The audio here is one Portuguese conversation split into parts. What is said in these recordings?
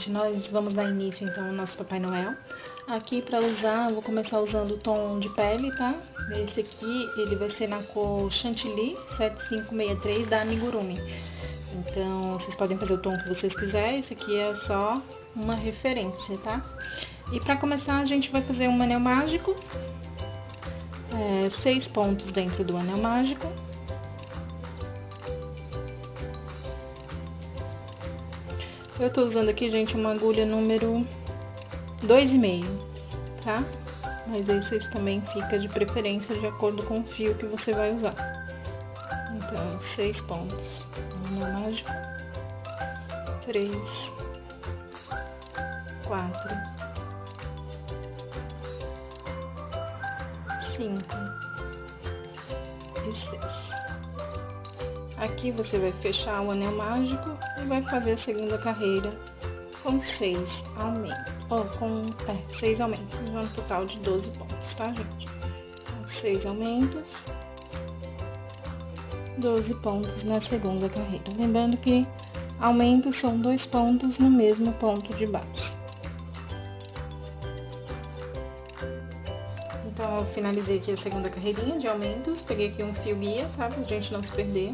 Nós vamos dar início então ao nosso Papai Noel. Aqui para usar, eu vou começar usando o tom de pele, tá? Esse aqui, ele vai ser na cor Chantilly 7563 da Amigurumi. Então, vocês podem fazer o tom que vocês quiserem, esse aqui é só uma referência, tá? E para começar, a gente vai fazer um anel mágico. 6 pontos dentro do anel mágico. Eu tô usando aqui, gente, uma agulha número 2,5, tá? Mas aí vocês também fica de preferência de acordo com o fio que você vai usar. Então, 6 pontos no anel mágico. 3, 4, 5 e 6. Aqui você vai fechar o anel mágico e vai fazer a segunda carreira com 6 aumentos. Com 6 aumentos, no total de 12 pontos, tá, gente? Então, 6 aumentos, 12 pontos na segunda carreira. Lembrando que aumentos são 2 pontos no mesmo ponto de base. Então, eu finalizei aqui a segunda carreirinha de aumentos, peguei aqui um fio guia, tá? Pra gente não se perder.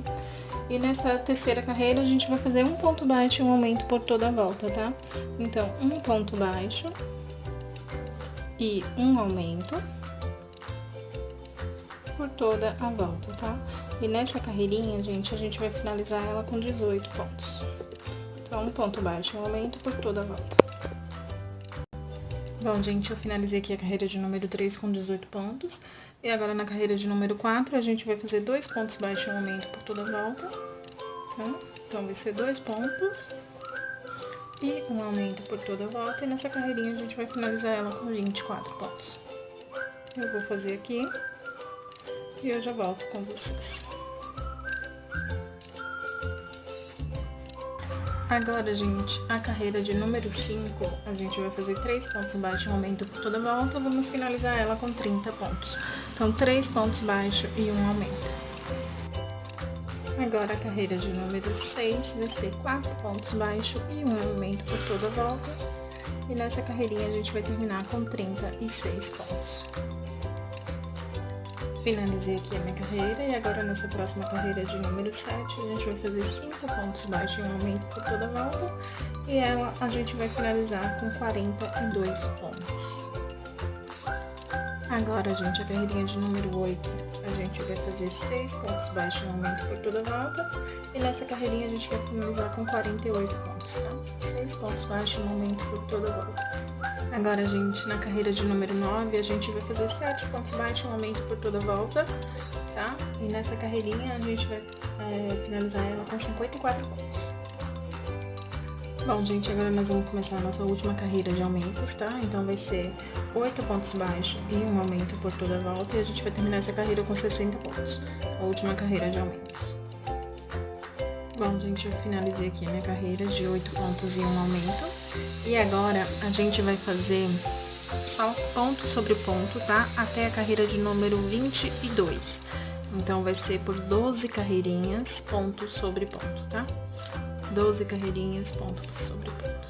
E nessa terceira carreira, a gente vai fazer um ponto baixo e um aumento por toda a volta, tá? Então, um ponto baixo e um aumento por toda a volta, tá? E nessa carreirinha, gente, a gente vai finalizar ela com 18 pontos. Então, um ponto baixo e um aumento por toda a volta. Bom, gente, eu finalizei aqui a carreira de número 3 com 18 pontos. E agora na carreira de número 4, a gente vai fazer 2 pontos baixos e um aumento por toda a volta, tá? Então, vai ser 2 pontos e um aumento por toda a volta. E nessa carreirinha, a gente vai finalizar ela com 24 pontos. Eu vou fazer aqui e eu já volto com vocês. Agora, gente, a carreira de número 5, a gente vai fazer 3 pontos baixos e um aumento por toda a volta. Vamos finalizar ela com 30 pontos. Então, 3 pontos baixos e um aumento. Agora, a carreira de número 6 vai ser 4 pontos baixos e um aumento por toda a volta. E nessa carreirinha, a gente vai terminar com 36 pontos. Finalizei aqui a minha carreira e agora nessa próxima carreira de número 7, a gente vai fazer 5 pontos baixos e um aumento por toda a volta. E ela a gente vai finalizar com 42 pontos. Agora, gente, a carreirinha de número 8, a gente vai fazer 6 pontos baixos e um aumento por toda a volta. E nessa carreirinha a gente vai finalizar com 48 pontos, tá? 6 pontos baixos e um aumento por toda a volta. Agora, gente, na carreira de número 9, a gente vai fazer 7 pontos baixos e um aumento por toda a volta, tá? E nessa carreirinha a gente vai finalizar ela com 54 pontos. Bom, gente, agora nós vamos começar a nossa última carreira de aumentos, tá? Então, vai ser 8 pontos baixos e um aumento por toda a volta. E a gente vai terminar essa carreira com 60 pontos. A última carreira de aumentos. Bom, gente, eu finalizei aqui a minha carreira de 8 pontos e um aumento. E agora, a gente vai fazer só ponto sobre ponto, tá? Até a carreira de número 22. Então, vai ser por 12 carreirinhas, ponto sobre ponto, tá? 12 carreirinhas, ponto sobre ponto.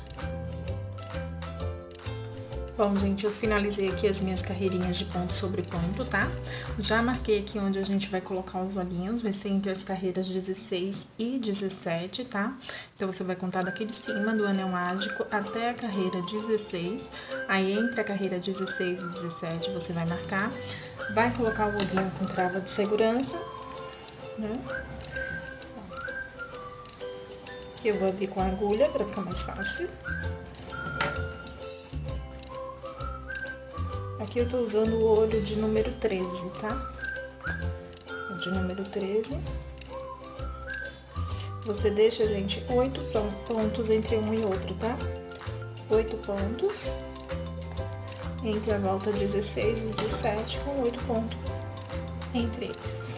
Bom, gente, eu finalizei aqui as minhas carreirinhas de ponto sobre ponto, tá? Já marquei aqui onde a gente vai colocar os olhinhos, vai ser entre as carreiras 16 e 17, tá? Então, você vai contar daqui de cima do anel mágico até a carreira 16. Aí, entre a carreira 16 e 17, você vai marcar. Vai colocar o olhinho com trava de segurança, né? Aqui eu vou abrir com a agulha para ficar mais fácil. Aqui eu tô usando o olho de número 13, tá? O de número 13. Você deixa, gente, 8 pontos entre um e outro, tá? 8 pontos entre a volta 16 e 17, com 8 pontos entre eles.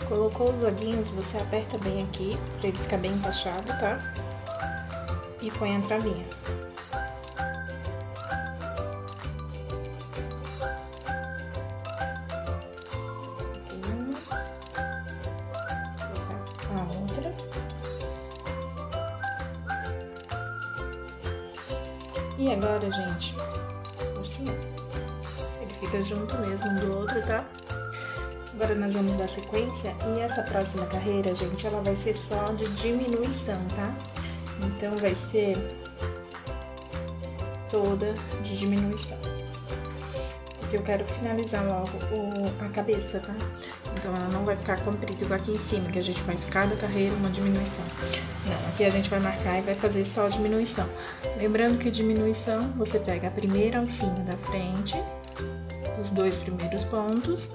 Colocou os olhinhos, você aperta bem aqui, pra ele ficar bem encaixado, tá? E põe a travinha. A outra. E agora, gente, assim, ele fica junto mesmo um do outro, tá? Agora nós vamos dar sequência e essa próxima carreira, gente, ela vai ser só de diminuição, tá? Então, vai ser toda de diminuição. Porque eu quero finalizar logo a cabeça, tá? Então, ela não vai ficar comprida igual aqui em cima, que a gente faz cada carreira uma diminuição. Não, aqui a gente vai marcar e vai fazer só diminuição. Lembrando que diminuição, você pega a primeira alcinha da frente, os 2 primeiros pontos,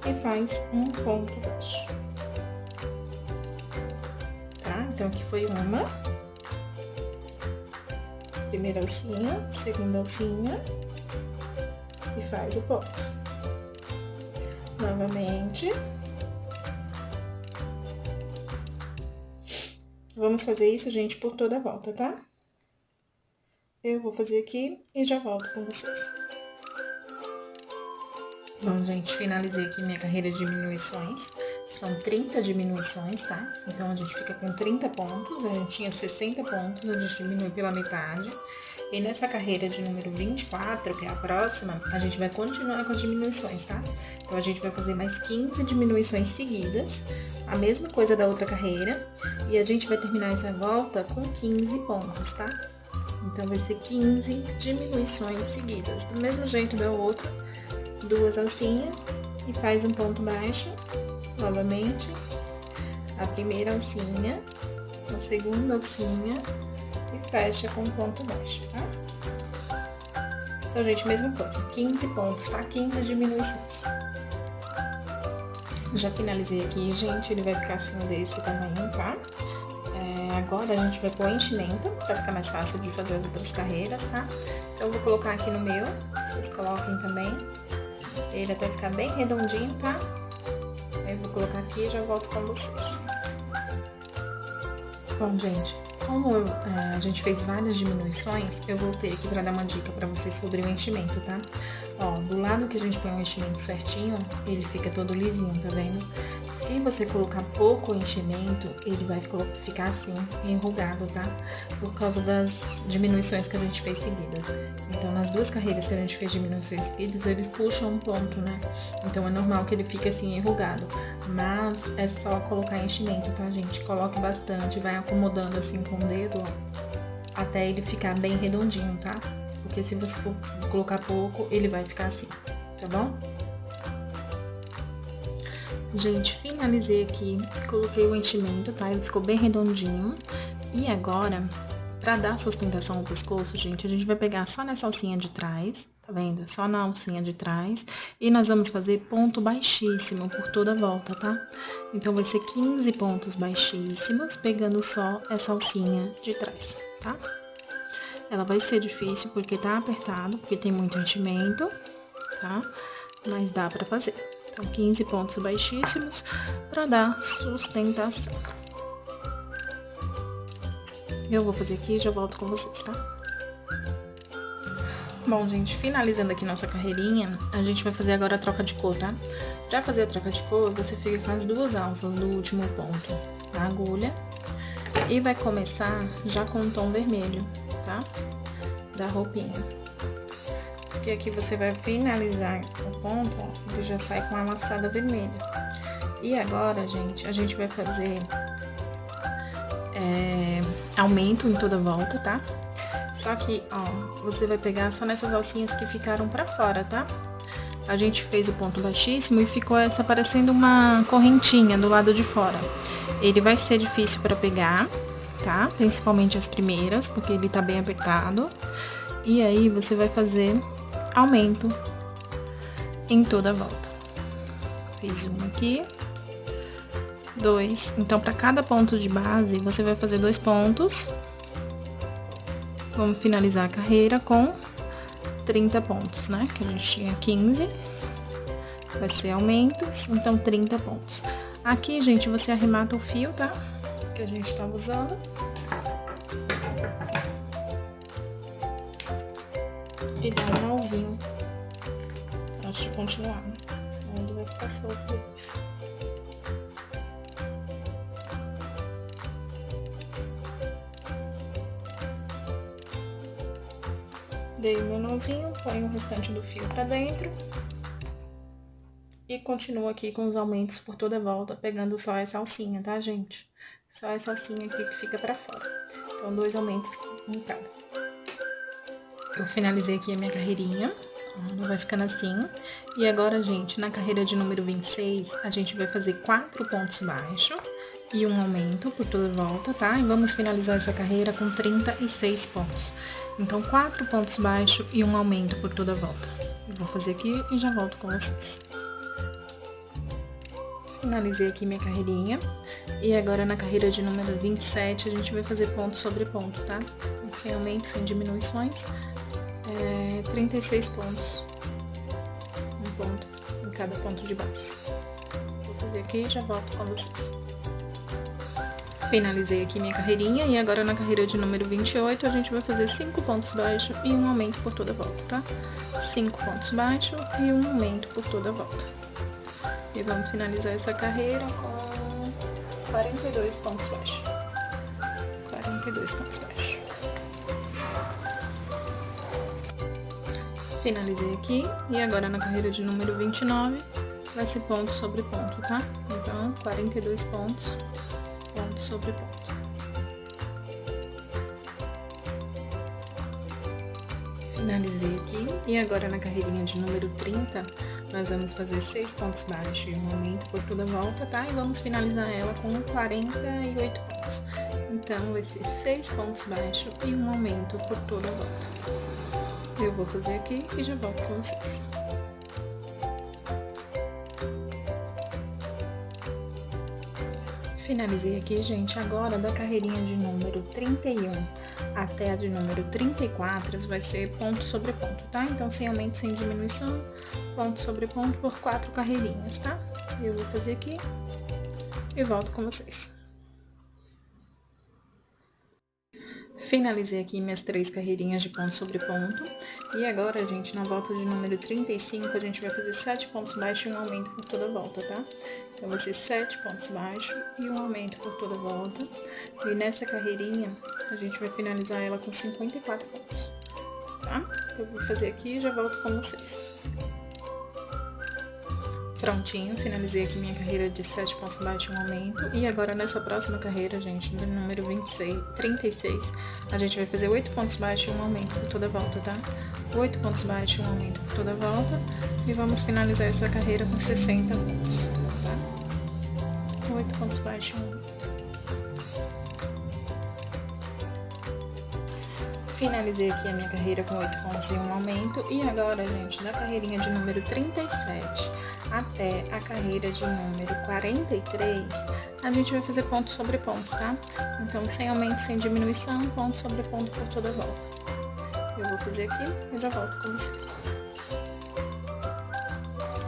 e faz um ponto baixo. Tá? Então, aqui foi uma. Primeira alcinha, segunda alcinha. E faz o ponto. Novamente. Vamos fazer isso, gente, por toda a volta, tá? Eu vou fazer aqui e já volto com vocês. Bom, gente, finalizei aqui minha carreira de diminuições. São 30 diminuições, tá? Então, a gente fica com 30 pontos. A gente tinha 60 pontos, a gente diminui pela metade. E nessa carreira de número 24, que é a próxima, a gente vai continuar com as diminuições, tá? Então, a gente vai fazer mais 15 diminuições seguidas. A mesma coisa da outra carreira. E a gente vai terminar essa volta com 15 pontos, tá? Então, vai ser 15 diminuições seguidas. Do mesmo jeito da outra. 2 alcinhas e faz um ponto baixo, novamente, a primeira alcinha, a segunda alcinha e fecha com um ponto baixo, tá? Então, gente, mesma coisa, 15 pontos, tá? 15 diminuições. Já finalizei aqui, gente, ele vai ficar assim desse tamanho, tá? Agora, a gente vai pôr enchimento, pra ficar mais fácil de fazer as outras carreiras, tá? Então, eu vou colocar aqui no meu, vocês coloquem também. Ele até ficar bem redondinho, tá? Eu vou colocar aqui e já volto com vocês. Bom, gente, como a gente fez várias diminuições, eu voltei aqui pra dar uma dica pra vocês sobre o enchimento, tá? Ó, do lado que a gente põe o enchimento certinho, ele fica todo lisinho, tá vendo? Se você colocar pouco enchimento, ele vai ficar assim, enrugado, tá? Por causa das diminuições que a gente fez seguidas. Então, nas 2 carreiras que a gente fez diminuições seguidas, eles puxam um ponto, né? Então, é normal que ele fique assim, enrugado. Mas é só colocar enchimento, tá, gente? Coloque bastante, vai acomodando assim com o dedo, ó, até ele ficar bem redondinho, tá? Porque se você for colocar pouco, ele vai ficar assim, tá bom? Gente, finalizei aqui, coloquei o enchimento, tá? Ele ficou bem redondinho. E agora, pra dar sustentação ao pescoço, gente, a gente vai pegar só nessa alcinha de trás, tá vendo? Só na alcinha de trás. E nós vamos fazer ponto baixíssimo por toda a volta, tá? Então, vai ser 15 pontos baixíssimos, pegando só essa alcinha de trás, tá? Ela vai ser difícil porque tá apertado, porque tem muito enchimento, tá? Mas dá pra fazer. Então, 15 pontos baixíssimos para dar sustentação. Eu vou fazer aqui e já volto com vocês, tá? Bom, gente, finalizando aqui nossa carreirinha, a gente vai fazer agora a troca de cor, tá? Pra fazer a troca de cor, você fica com as 2 alças do último ponto da agulha e vai começar já com o tom vermelho, tá? Da roupinha. Porque aqui você vai finalizar o ponto, ó, que já sai com a laçada vermelha. E agora, gente, a gente vai fazer aumento em toda a volta, tá? Só que, ó, você vai pegar só nessas alcinhas que ficaram pra fora, tá? A gente fez o ponto baixíssimo e ficou essa parecendo uma correntinha do lado de fora. Ele vai ser difícil pra pegar, tá? Principalmente as primeiras, porque ele tá bem apertado. E aí, você vai fazer aumento em toda a volta. Fiz um aqui, 2. Então, para cada ponto de base, você vai fazer 2 pontos. Vamos finalizar a carreira com 30 pontos, né? Que a gente tinha 15. vai ser aumentos, então 30 pontos. Aqui, gente, você arremata o fio, tá? Que a gente tava usando. E dá um nozinho antes de continuar, né? Senão ele vai ficar solto depois. Dei o meu nozinho, ponho o restante do fio pra dentro. E continuo aqui com os aumentos por toda a volta, pegando só essa alcinha, tá, gente? Só essa alcinha aqui que fica pra fora. Então, 2 aumentos em cada. Eu finalizei aqui a minha carreirinha, ela vai ficando assim. E agora, gente, na carreira de número 26, a gente vai fazer 4 pontos baixos e um aumento por toda a volta, tá? E vamos finalizar essa carreira com 36 pontos. Então, 4 pontos baixos e um aumento por toda a volta. Eu vou fazer aqui e já volto com vocês. Finalizei aqui minha carreirinha. E agora na carreira de número 27, a gente vai fazer ponto sobre ponto, tá? Então, sem aumento, sem diminuições. 36 pontos. Um ponto em cada ponto de base. Vou fazer aqui e já volto com vocês. Finalizei aqui minha carreirinha e agora na carreira de número 28 a gente vai fazer 5 pontos baixos e um aumento por toda a volta, tá? 5 pontos baixos e um aumento por toda a volta. E vamos finalizar essa carreira com 42 pontos baixos. 42 pontos baixos. Finalizei aqui e agora na carreira de número 29 vai ser ponto sobre ponto, tá? Então, 42 pontos. Ponto sobre ponto. Finalizei aqui e agora na carreirinha de número 30 nós vamos fazer 6 pontos baixos e um aumento por toda a volta, tá? E vamos finalizar ela com 48 pontos. Então vai ser 6 pontos baixos e um aumento por toda a volta. Eu vou fazer aqui e já volto com vocês. Finalizei aqui, gente. Agora, da carreirinha de número 31 até a de número 34, vai ser ponto sobre ponto, tá? Então, sem aumento, sem diminuição, ponto sobre ponto por 4 carreirinhas, tá? Eu vou fazer aqui e volto com vocês. Finalizei aqui minhas 3 carreirinhas de ponto sobre ponto. E agora, gente, na volta de número 35, a gente vai fazer 7 pontos baixos e um aumento por toda a volta, tá? Então, vai ser 7 pontos baixos e um aumento por toda a volta. E nessa carreirinha, a gente vai finalizar ela com 54 pontos, tá? Então, eu vou fazer aqui e já volto com vocês. Prontinho, finalizei aqui minha carreira de 7 pontos baixos e um aumento. E agora nessa próxima carreira, gente, do número 36, a gente vai fazer 8 pontos baixos e um aumento por toda a volta, tá? 8 pontos baixos e um aumento por toda a volta. E vamos finalizar essa carreira com 60 pontos, tá? 8 pontos baixos e um aumento. Finalizei aqui a minha carreira com 8 pontos e um aumento. E agora, gente, da carreirinha de número 37 até a carreira de número 43, a gente vai fazer ponto sobre ponto, tá? Então, sem aumento, sem diminuição, ponto sobre ponto por toda a volta. Eu vou fazer aqui e já volto com vocês.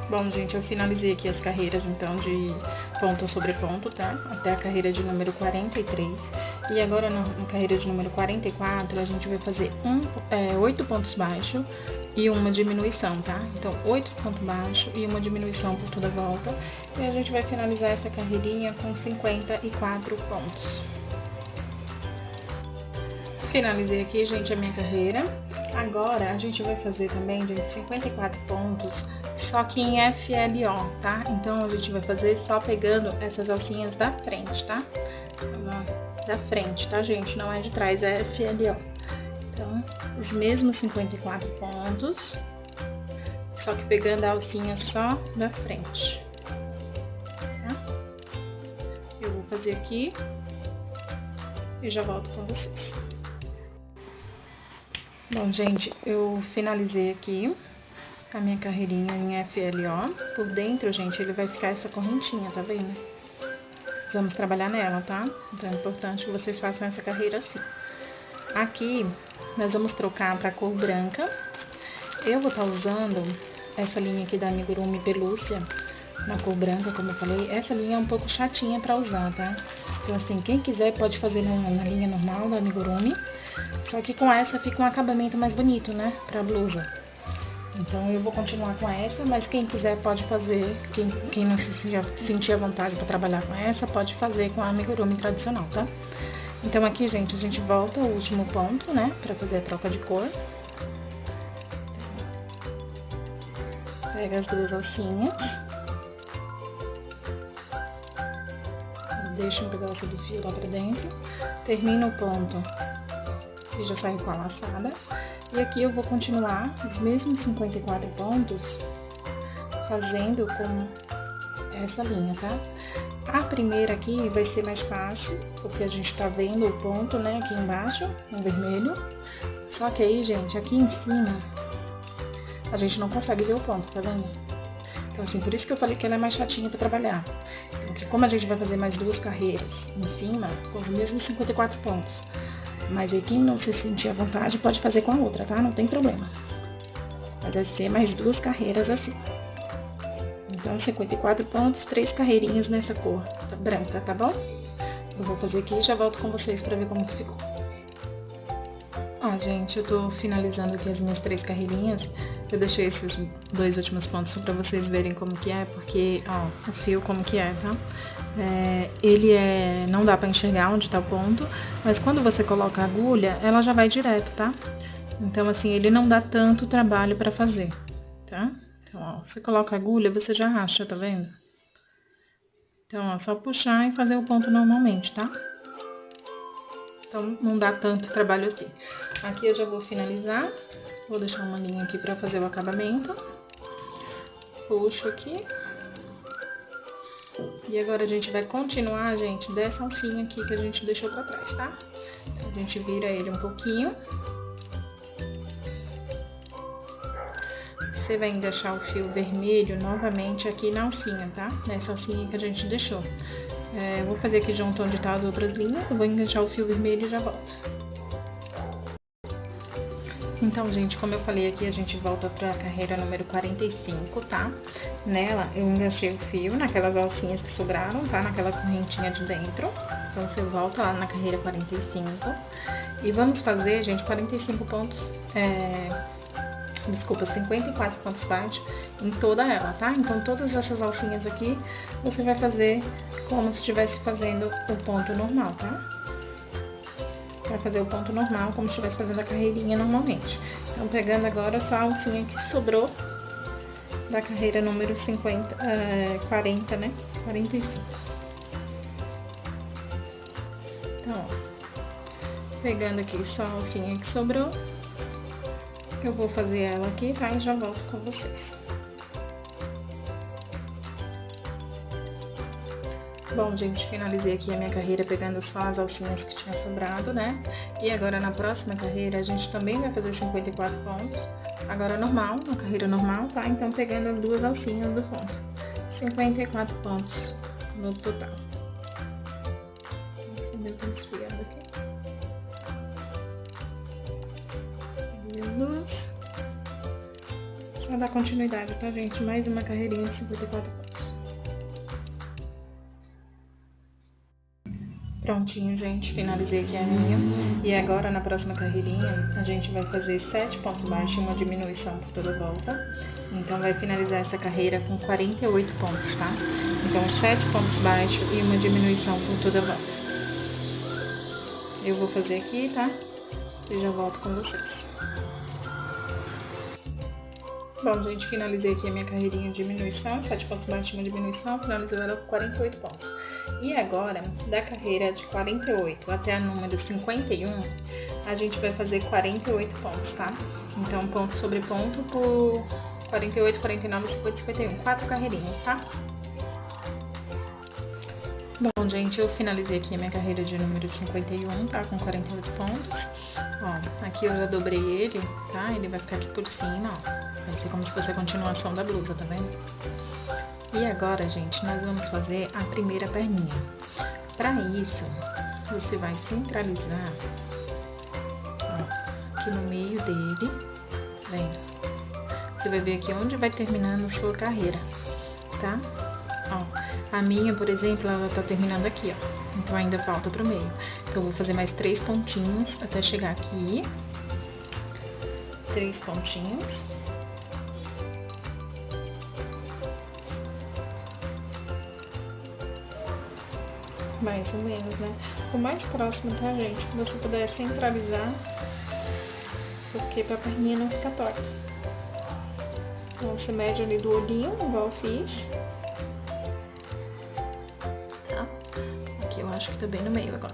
Bom, gente, eu finalizei aqui as carreiras, então, de ponto sobre ponto, tá? Até a carreira de número 43. E agora, na carreira de número 44, a gente vai fazer 8 pontos baixos e uma diminuição, tá? Então, 8 pontos baixos e uma diminuição por toda a volta. E a gente vai finalizar essa carreirinha com 54 pontos. Finalizei aqui, gente, a minha carreira. Agora, a gente vai fazer também, gente, 54 pontos, só que em FLO, tá? Então, a gente vai fazer só pegando essas alcinhas da frente, tá? Da frente, tá, gente? Não é de trás, é FLO. Então, os mesmos 54 pontos, só que pegando a alcinha só da frente, tá? Eu vou fazer aqui e já volto com vocês. Bom, gente, eu finalizei aqui a minha carreirinha em FLO. Por dentro, gente, ele vai ficar essa correntinha, tá vendo? Vamos trabalhar nela, tá? Então, é importante que vocês façam essa carreira assim. Aqui, nós vamos trocar pra cor branca. Eu vou estar usando essa linha aqui da Amigurumi Pelúcia, na cor branca, como eu falei. Essa linha é um pouco chatinha pra usar, tá? Então, assim, quem quiser pode fazer na linha normal da Amigurumi. Só que com essa fica um acabamento mais bonito, né? Pra blusa. Então, eu vou continuar com essa, mas quem quiser pode fazer. Quem não se sentir à vontade pra trabalhar com essa, pode fazer com a Amigurumi tradicional, tá? Então, aqui, gente, a gente volta ao último ponto, né? Pra fazer a troca de cor. Pega as duas alcinhas. Deixa um pedaço do fio lá pra dentro. Termina o ponto e já saio com a laçada. E aqui eu vou continuar os mesmos 54 pontos fazendo com essa linha, tá? A primeira aqui vai ser mais fácil, porque a gente tá vendo o ponto, né, aqui embaixo, no vermelho. Só que aí, gente, aqui em cima, a gente não consegue ver o ponto, tá vendo? Então, assim, por isso que eu falei que ela é mais chatinha pra trabalhar. Porque como a gente vai fazer mais duas carreiras em cima, com os mesmos 54 pontos. Mas aí quem não se sentir à vontade pode fazer com a outra, tá? Não tem problema. Mas vai ser mais duas carreiras assim. Então, 54 pontos, 3 carreirinhas nessa cor branca, tá bom? Eu vou fazer aqui e já volto com vocês pra ver como que ficou. Ó, gente, eu tô finalizando aqui as minhas 3 carreirinhas. Eu deixei esses 2 últimos pontos só pra vocês verem como que é, porque, ó, o fio como que é, tá? Não dá pra enxergar onde tá o ponto, mas quando você coloca a agulha, ela já vai direto, tá? Então, assim, ele não dá tanto trabalho pra fazer, tá? Então, ó, você coloca a agulha, você já racha, tá vendo? Então, ó, só puxar e fazer o ponto normalmente, tá? Então, não dá tanto trabalho assim. Aqui eu já vou finalizar. Vou deixar uma linha aqui pra fazer o acabamento. Puxo aqui. E agora a gente vai continuar, gente, dessa alcinha aqui que a gente deixou pra trás, tá? Então, a gente vira ele um pouquinho. Você vai encaixar o fio vermelho novamente aqui na alcinha, tá? Nessa alcinha que a gente deixou. Eu vou fazer aqui junto onde tá as outras linhas. Eu vou enganchar o fio vermelho e já volto. Então, gente, como eu falei aqui, a gente volta pra carreira número 45, tá? Nela, eu enganchei o fio naquelas alcinhas que sobraram, tá? Naquela correntinha de dentro. Então, você volta lá na carreira 45. E vamos fazer, gente, 45 pontos... Desculpa, 54 pontos baixos em toda ela, tá? Então, todas essas alcinhas aqui, você vai fazer como se estivesse fazendo o ponto normal, tá? Vai fazer o ponto normal, como se estivesse fazendo a carreirinha normalmente. Então, pegando agora essa alcinha que sobrou da carreira número 40, né? 45. Então, ó, pegando aqui só a alcinha que sobrou, eu vou fazer ela aqui, tá? E já volto com vocês. Bom, gente, finalizei aqui a minha carreira pegando só as alcinhas que tinha sobrado, né? E agora na próxima carreira a gente também vai fazer 54 pontos. Agora normal, na carreira normal, tá? Então pegando as duas alcinhas do ponto. 54 pontos no total. Nossa, meu Deus, desfiado aqui. Duas. Só dar continuidade, tá, gente? Mais uma carreirinha de 54 pontos. Prontinho, gente. Finalizei aqui a minha. E agora, na próxima carreirinha, a gente vai fazer 7 pontos baixos e uma diminuição por toda a volta. Então, vai finalizar essa carreira com 48 pontos, tá? Então, 7 pontos baixos e uma diminuição por toda a volta. Eu vou fazer aqui, tá? E já volto com vocês. Bom, gente, finalizei aqui a minha carreirinha de diminuição, 7 pontos baixos e uma diminuição, finalizou ela com 48 pontos. E agora, da carreira de 48 até a número 51, a gente vai fazer 48 pontos, tá? Então, ponto sobre ponto por 48, 49, 50, 51, 4 carreirinhas, tá? Bom, gente, eu finalizei aqui a minha carreira de número 51, tá? Com 48 pontos. Ó, aqui eu já dobrei ele, tá? Ele vai ficar aqui por cima, ó. Vai ser como se fosse a continuação da blusa, tá vendo? E agora, gente, nós vamos fazer a primeira perninha. Pra isso, você vai centralizar, ó, aqui no meio dele, vendo? Você vai ver aqui onde vai terminando a sua carreira, tá? Ó, a minha, por exemplo, ela tá terminando aqui, ó. Então, ainda falta pro meio. Então, eu vou fazer mais 3 pontinhos até chegar aqui. 3 pontinhos. Mais ou menos, né? O mais próximo, tá, gente? Que você puder centralizar, porque pra perninha não ficar torta. Então, você mede ali do olhinho, igual eu fiz. Tá? Aqui eu acho que tá bem no meio agora.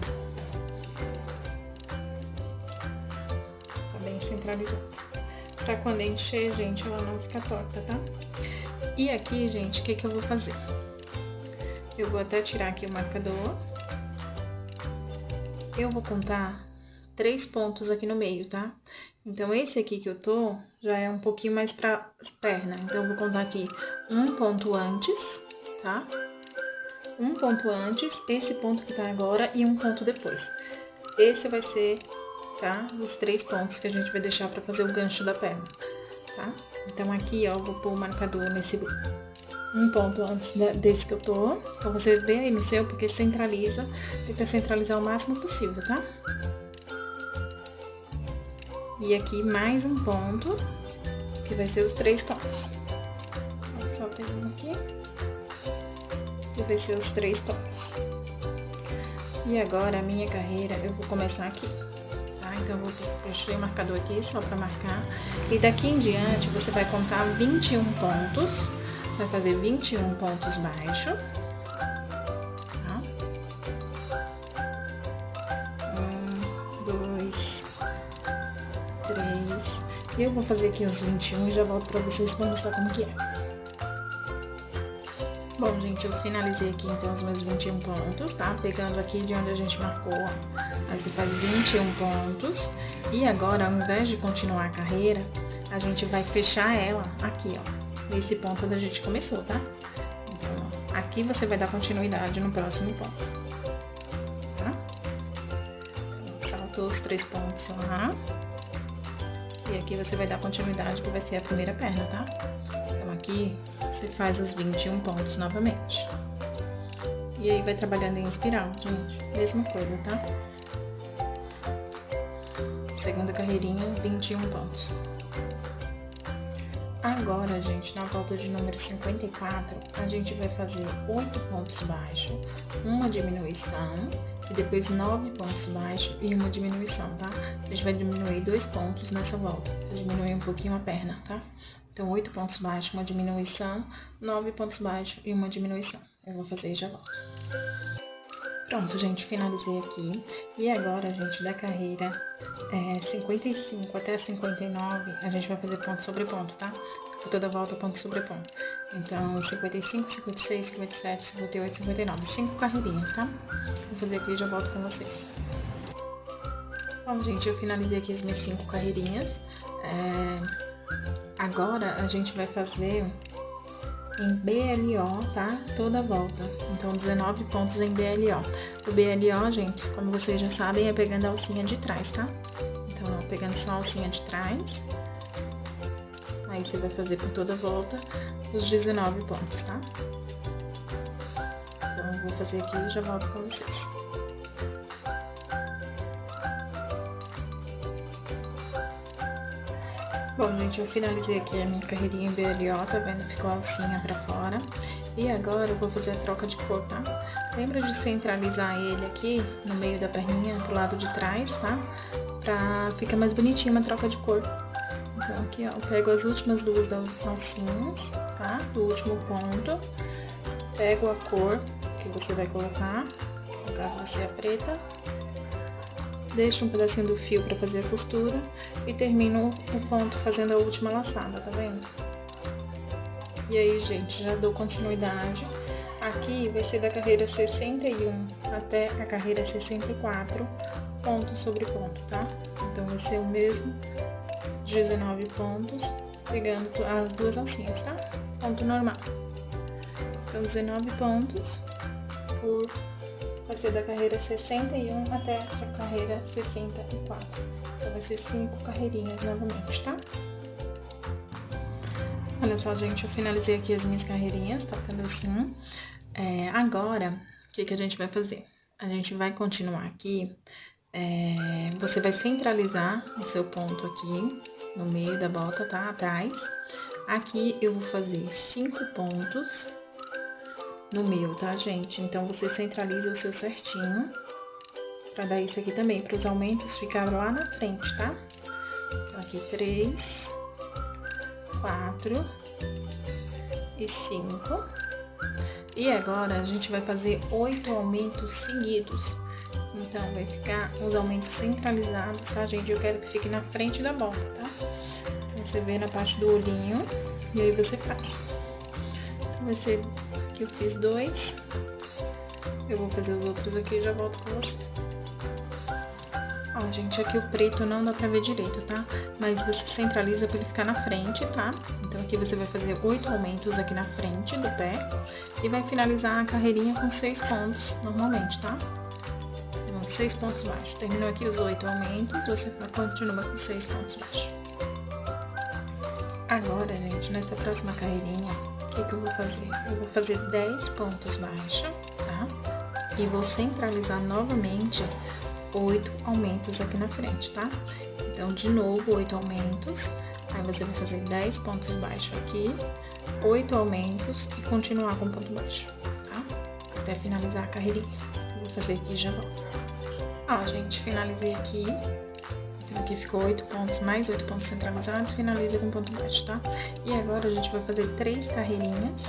Tá bem centralizado. Pra quando encher, gente, ela não fica torta, tá? E aqui, gente, o que que eu vou fazer? Eu vou até tirar aqui o marcador. Eu vou contar 3 pontos aqui no meio, tá? Então, esse aqui que eu tô, já é um pouquinho mais pra perna. Então, eu vou contar aqui 1 ponto antes, tá? 1 ponto antes, esse ponto que tá agora e 1 ponto depois. Esse vai ser, tá? Os 3 pontos que a gente vai deixar pra fazer o gancho da perna, tá? Então, aqui, ó, eu vou pôr o marcador nesse 1 ponto antes desse que eu tô. Então, você vê aí no seu, porque centraliza. Tenta centralizar o máximo possível, tá? E aqui mais 1 ponto, que vai ser os 3 pontos. Só pegando aqui. Que vai ser os 3 pontos. E agora, a minha carreira, eu vou começar aqui, tá? Então, eu deixei o marcador aqui, só pra marcar. E daqui em diante, você vai contar 21 pontos. Vai fazer 21 pontos baixos, tá? 1, 2, 3. E eu vou fazer aqui os 21 e já volto pra vocês pra mostrar como que é. Bom, gente, eu finalizei aqui então os meus 21 pontos, tá? Pegando aqui de onde a gente marcou, ó. Aí você faz 21 pontos. E agora, ao invés de continuar a carreira, a gente vai fechar ela aqui, ó. Nesse ponto onde a gente começou, tá? Então, ó, aqui você vai dar continuidade no próximo ponto, tá? Então, saltou os 3 pontos lá. E aqui você vai dar continuidade, que vai ser a primeira perna, tá? Então, aqui você faz os 21 pontos novamente. E aí, vai trabalhando em espiral, gente. Mesma coisa, tá? Segunda carreirinha, 21 pontos. Agora, gente, na volta de número 54, a gente vai fazer 8 pontos baixos, uma diminuição, e depois 9 pontos baixos e uma diminuição, tá? A gente vai diminuir 2 pontos nessa volta, pra diminuir um pouquinho a perna, tá? Então, 8 pontos baixos, uma diminuição, 9 pontos baixos e uma diminuição. Eu vou fazer e já volto. Pronto, gente, finalizei aqui. E agora, gente, da carreira 55 até 59, a gente vai fazer ponto sobre ponto, tá? Por toda volta, ponto sobre ponto. Então, 55, 56, 57, 58, 59. 5 carreirinhas, tá? Vou fazer aqui e já volto com vocês. Bom, gente, eu finalizei aqui as minhas 5 carreirinhas. Agora, a gente vai fazer em BLO, tá? Toda a volta. Então, 19 pontos em BLO. O BLO, gente, como vocês já sabem, é pegando a alcinha de trás, tá? Então, ó, pegando só a alcinha de trás. Aí, você vai fazer por toda a volta os 19 pontos, tá? Então, eu vou fazer aqui e já volto com vocês. Bom, gente, eu finalizei aqui a minha carreirinha em BLO, tá vendo? Ficou a alcinha pra fora. E agora eu vou fazer a troca de cor, tá? Lembra de centralizar ele aqui no meio da perninha, pro lado de trás, tá? Pra ficar mais bonitinha uma troca de cor. Então, aqui, ó, eu pego as últimas 2 alcinhas, tá? Do último ponto. Pego a cor que você vai colocar, no caso vai ser a preta. Deixo um pedacinho do fio pra fazer a costura e termino o ponto fazendo a última laçada, tá vendo? E aí, gente, já dou continuidade. Aqui vai ser da carreira 61 até a carreira 64, ponto sobre ponto, tá? Então, vai ser o mesmo 19 pontos, pegando as 2 alcinhas, tá? Ponto normal. Então, 19 pontos vai ser da carreira 61 até essa carreira 64. Então, vai ser 5 carreirinhas novamente, tá? Olha só, gente, eu finalizei aqui as minhas carreirinhas, tá ficando assim. Agora, o que a gente vai fazer? A gente vai continuar aqui, você vai centralizar o seu ponto aqui, no meio da bota, tá? Atrás. Aqui eu vou fazer 5 pontos no meu, tá, gente? Então, você centraliza o seu certinho, pra dar isso aqui também, para os aumentos ficar lá na frente, tá? Então, aqui 3, 4 e 5. E agora, a gente vai fazer 8 aumentos seguidos. Então, vai ficar os aumentos centralizados, tá, gente? Eu quero que fique na frente da bota, tá? Então, você vê na parte do olhinho e aí você faz. Então, vai ser que eu fiz 2. Eu vou fazer os outros aqui e já volto com você. Ó, gente, aqui o preto não dá pra ver direito, tá? Mas você centraliza pra ele ficar na frente, tá? Então, aqui você vai fazer 8 aumentos aqui na frente do pé. E vai finalizar a carreirinha com 6 pontos, normalmente, tá? Então, 6 pontos baixos. Terminou aqui os 8 aumentos, você continua com 6 pontos baixos. Agora, gente, nessa próxima carreirinha, o que eu vou fazer? Eu vou fazer 10 pontos baixos, tá? E vou centralizar novamente 8 aumentos aqui na frente, tá? Então, de novo, 8 aumentos. Aí, você vai fazer 10 pontos baixos aqui, 8 aumentos e continuar com ponto baixo, tá? Até finalizar a carreirinha. Eu vou fazer aqui e já volto. Ó, gente, finalizei aqui. Então, aqui ficou 8 pontos, mais 8 pontos centralizados, finaliza com ponto baixo, tá? E agora, a gente vai fazer 3 carreirinhas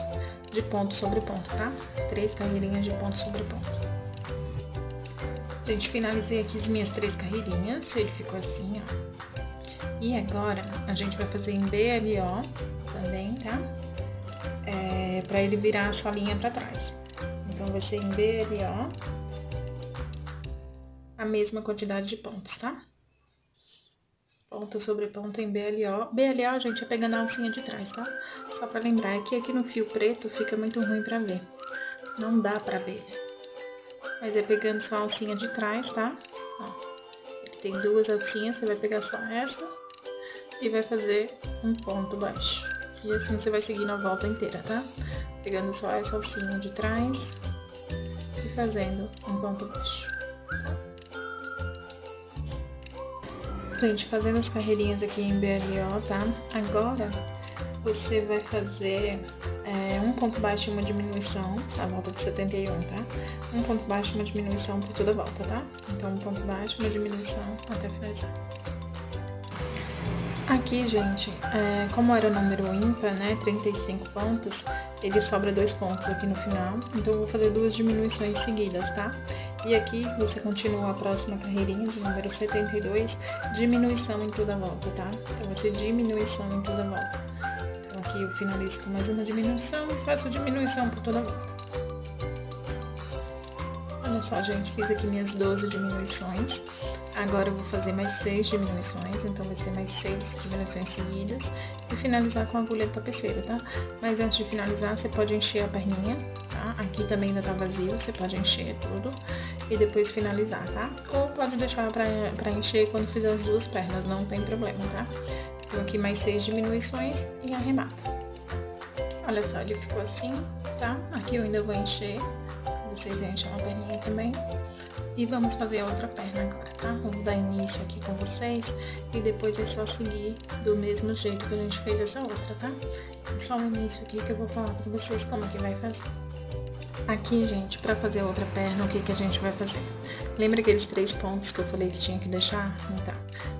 de ponto sobre ponto, tá? 3 carreirinhas de ponto sobre ponto. Gente, finalizei aqui as minhas 3 carreirinhas, ele ficou assim, ó. E agora, a gente vai fazer em BLO também, tá? Pra ele virar a solinha pra trás. Então, vai ser em BLO a mesma quantidade de pontos, tá? Ponto sobre ponto em BLO. BLO, gente, é pegando a alcinha de trás, tá? Só pra lembrar, é que aqui no fio preto fica muito ruim pra ver. Não dá pra ver. Mas é pegando só a alcinha de trás, tá? Ó, ele tem 2 alcinhas, você vai pegar só essa e vai fazer um ponto baixo. E assim você vai seguindo a volta inteira, tá? Pegando só essa alcinha de trás e fazendo um ponto baixo, tá? Gente, fazendo as carreirinhas aqui em BLO, tá? Agora, você vai fazer um ponto baixo e uma diminuição, a volta de 71, tá? Um ponto baixo e uma diminuição por toda a volta, tá? Então, um ponto baixo e uma diminuição até finalizar. Aqui, gente, como era o número ímpar, né, 35 pontos, ele sobra 2 pontos aqui no final, então eu vou fazer 2 diminuições seguidas, tá? E aqui você continua a próxima carreirinha de número 72, diminuição em toda a volta, tá? Então vai ser diminuição em toda a volta. Então aqui eu finalizo com mais uma diminuição e faço diminuição por toda a volta. Olha só, gente, fiz aqui minhas 12 diminuições. Agora eu vou fazer mais 6 diminuições, então vai ser mais 6 diminuições seguidas e finalizar com a agulha tapeceira, tá? Mas antes de finalizar, você pode encher a perninha, tá? Aqui também ainda tá vazio, você pode encher tudo e depois finalizar, tá? Ou pode deixar pra encher quando fizer as 2 pernas, não tem problema, tá? Então aqui mais 6 diminuições e arremata. Olha só, ele ficou assim, tá? Aqui eu ainda vou encher, vocês enchem a perninha também. E vamos fazer a outra perna agora, tá? Vamos dar início aqui com vocês e depois é só seguir do mesmo jeito que a gente fez essa outra, tá? Só o início aqui que eu vou falar pra vocês como é que vai fazer. Aqui, gente, pra fazer a outra perna, o que a gente vai fazer? Lembra aqueles 3 pontos que eu falei que tinha que deixar? Então,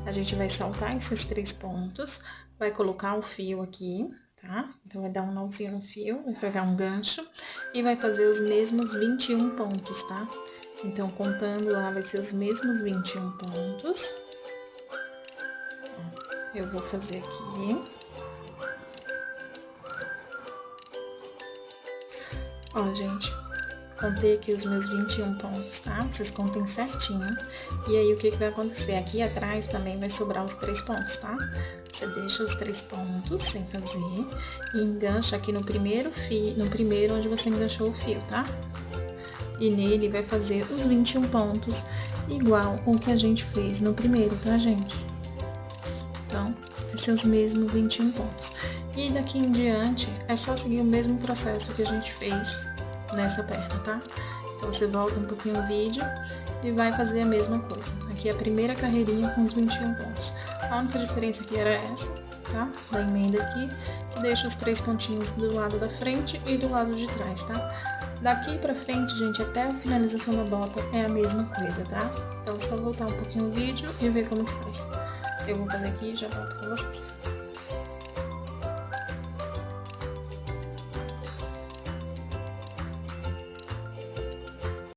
a gente vai saltar esses 3 pontos, vai colocar o fio aqui, tá? Então, vai dar um nozinho no fio, vai pegar um gancho e vai fazer os mesmos 21 pontos, tá? Então, contando lá, vai ser os mesmos 21 pontos. Eu vou fazer aqui. Ó, gente, contei aqui os meus 21 pontos, tá? Vocês contem certinho. E aí, o que vai acontecer? Aqui atrás também vai sobrar os 3 pontos, tá? Você deixa os 3 pontos sem fazer e engancha aqui no primeiro fio, no primeiro onde você enganchou o fio, tá? E nele vai fazer os 21 pontos, igual o que a gente fez no primeiro, tá, gente? Então, vai ser os mesmos 21 pontos. E daqui em diante, é só seguir o mesmo processo que a gente fez nessa perna, tá? Então, você volta um pouquinho o vídeo e vai fazer a mesma coisa. Aqui é a primeira carreirinha com os 21 pontos. A única diferença aqui era essa, tá? Da emenda aqui, que deixa os 3 pontinhos do lado da frente e do lado de trás, tá? Daqui pra frente, gente, até a finalização da bota é a mesma coisa, tá? Então, é só voltar um pouquinho o vídeo e ver como que faz. Eu vou fazer aqui e já volto com vocês.